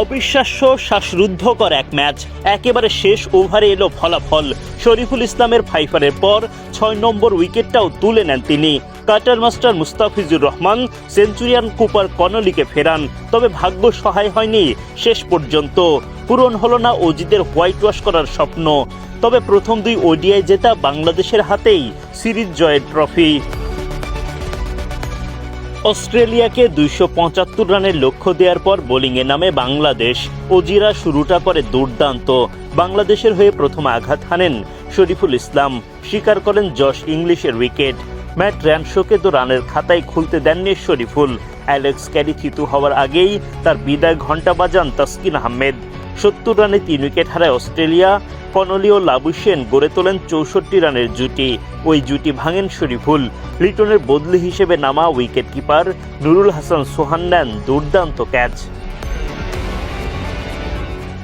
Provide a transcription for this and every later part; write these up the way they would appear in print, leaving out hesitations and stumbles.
অবিশ্বাস্য শ্বাসরুদ্ধকর এক ম্যাচ। একেবারে শেষ ওভারে এলো ফলাফল। শরীফুল ইসলামের ফাইফারের পর ৬ নম্বর উইকেটটাও তুলে নেন তিনি। Cutter master Mustafizur Rahman centurion Cooper কনলিকে ফেরান, তবে ভাগ্য সহায় হয়নি শেষ পর্যন্ত। পূরণ হলো না অজিদের হোয়াইট ওয়াশ করার স্বপ্ন। তবে প্রথম ২ ওডিআই জেতা বাংলাদেশের হাতেই সিরিজ জয়ের ট্রফি। অস্ট্রেলিয়াকে ২৭৫ রানের লক্ষ্য দেওয়ার পর বোলিংয়ে নামে বাংলাদেশ। অজিরা শুরুটা করে দুর্দান্ত। বাংলাদেশের হয়ে প্রথম আঘাত হানেন শরীফুল ইসলাম, স্বীকার করেন জশ ইংলিশের উইকেট। ম্যাট র্যানশোকে তো রানের খাতায় খুলতে দেননি শরীফুল। অ্যালেক্স ক্যারি থিতু হওয়ার আগেই তার বিদায় ঘণ্টা বাজান তাসকিন আহমেদ। ৭০ রানে ৩ উইকেট হারায় অস্ট্রেলিয়া। কনলি ও লাবুশেন গড়ে তোলেন ৬৪ রানের জুটি। ওই জুটি ভাঙেন শরীফুল। লিটনের বদলি হিসেবে নামা উইকেট কিপার নুরুল হাসান সোহান নেন দুর্দান্ত ক্যাচ।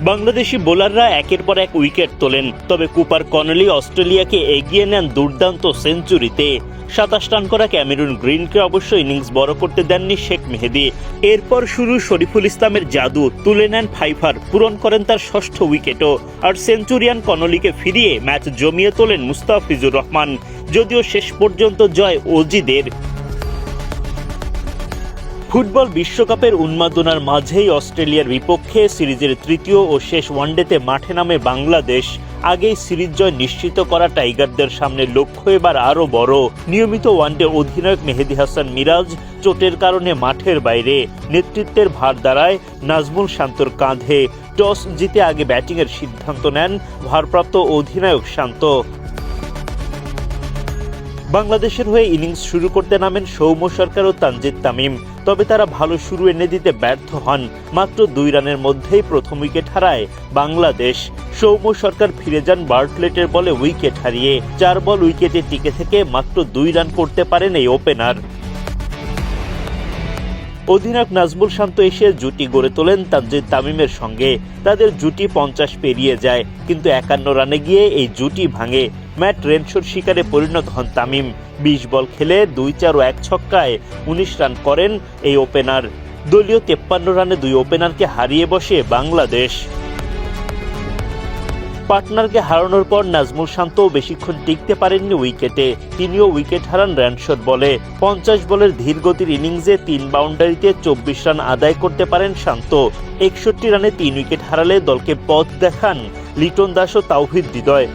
বাংলাদেশি বোলাররা একের পর এক উইকেট তোলেন, তবে কুপার কনলি অস্ট্রেলিয়াকে এগিয়ে নেন দুর্দান্ত সেঞ্চুরিতে। ২৭ রান করা ক্যামেরুন গ্রিনকে অবশ্য ইনিংস বড় করতে দেননি শেখ মেহেদী। এরপর শুরু শরীফুল ইসলামের জাদু, তুলে নেন ফাইফার, পূরণ করেন তার ৬ষ্ঠ উইকেটও। আর সেঞ্চুরিয়ান কনলিকে ফিরিয়ে ম্যাচ জমিয়ে তোলেন মুস্তাফিজুর রহমান। যদিও শেষ পর্যন্ত জয় অজিদের। ফুটবল বিশ্বকাপের উন্মাদনার মাঝেই অস্ট্রেলিয়ার বিপক্ষে সিরিজের তৃতীয় ও শেষ ওয়ানডেতে মাঠে নামে বাংলাদেশ। আগেই সিরিজ জয় নিশ্চিত করা টাইগারদের সামনে লক্ষ্য এবার আরও বড়। নিয়মিত ওয়ানডে অধিনায়ক মেহেদী হাসান মিরাজ চোটের কারণে মাঠের বাইরে। নেতৃত্বের ভার দাঁড়ায় নাজমুল শান্তর কাঁধে। টস জিতে আগে ব্যাটিংয়ের সিদ্ধান্ত নেন ভারপ্রাপ্ত অধিনায়ক শান্ত। বাংলাদেশের হয়ে ইনিংস শুরু করতে নামেন সৌম্য সরকার ও তানজিদ তামিম, তবে তারা ভালো শুরু এনে দিতে ব্যর্থ হন। মাত্র ২ রানের মধ্যেই প্রথম উইকেট হারায় বাংলাদেশ। সৌম্য সরকার ফিরে যান বার্টলেটের বলে উইকেট হারিয়ে। ৪ বল উইকেটে টিকে থেকে মাত্র ২ রান করতে পারেন এই ওপেনার। অধিনায়ক নাজমুল শান্ত এসে জুটি গড়ে তোলেন তানজিদ তামিমের সঙ্গে। তাদের জুটি ৫০ পেরিয়ে যায়, কিন্তু ৫১ রানে গিয়ে এই জুটি ভাঙে। ম্যাট রেনশোর শিকারে পরিণত হন তামিম। ২০ বল খেলে ২-৪ ও ১ ছক্কায় ১৯ রান করেন এই ওপেনার। দলীয় ৫৩ রানে ২ ওপেনারকে হারিয়ে বসে বাংলাদেশ। পার্টনারকে হারানোর পর নাজমুল শান্তও বেশিক্ষণ টিকতে পারেননি উইকেটে। তিনিও উইকেট হারান র্যানশোর বলে। ৫০ বলের ধীরগতির ইনিংসে ৩ বাউন্ডারিতে ২৪ রান আদায় করতে পারেন শান্ত। ৬১ রানে ৩ উইকেট হারালে দলকে পথ দেখান লিটন দাস ও তাওহিদ হৃদয়।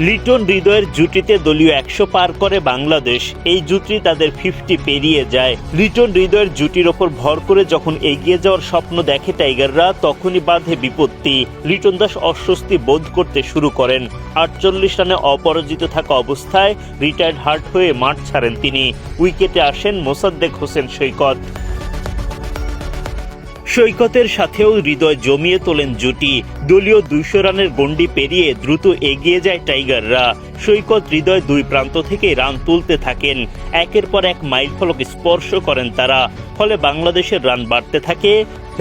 লিটন হৃদয়ের জুটিতে দলীয় ১০০ পার করে বাংলাদেশ। এই জুটি তাদের ৫০ পেরিয়ে যায়। লিটন হৃদয়ের জুটির ওপর ভর করে যখন এগিয়ে যাওয়ার স্বপ্ন দেখে টাইগাররা, তখনই বাধে বিপত্তি। লিটন দাস অস্বস্তি বোধ করতে শুরু করেন। ৪৮ রানে অপরাজিত থাকা অবস্থায় রিটায়ার্ড হার্ট হয়ে মাঠ ছাড়েন তিনি। উইকেটে আসেন মোসাদ্দেক হোসেন সৈকত। সৈকতের সাথেও হৃদয় জমিয়ে তোলেন জুটি। দলীয় ২০০ রানের গণ্ডি পেরিয়ে দ্রুত এগিয়ে যায় টাইগাররা। সৈকত হৃদয় ২ প্রান্ত থেকে রান তুলতে থাকেন। একের পর এক মাইলফলক স্পর্শ করেন তারা। ফলে বাংলাদেশের রান বাড়তে থাকে।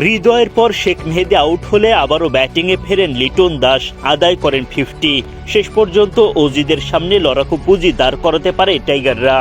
হৃদয়ের পর শেখ মেহেদী আউট হলে আবারও ব্যাটিংয়ে ফেরেন লিটন দাস, আদায় করেন ৫০। শেষ পর্যন্ত অজিদের সামনে লড়াকু পুঁজি দাঁড় করাতে পারে টাইগাররা।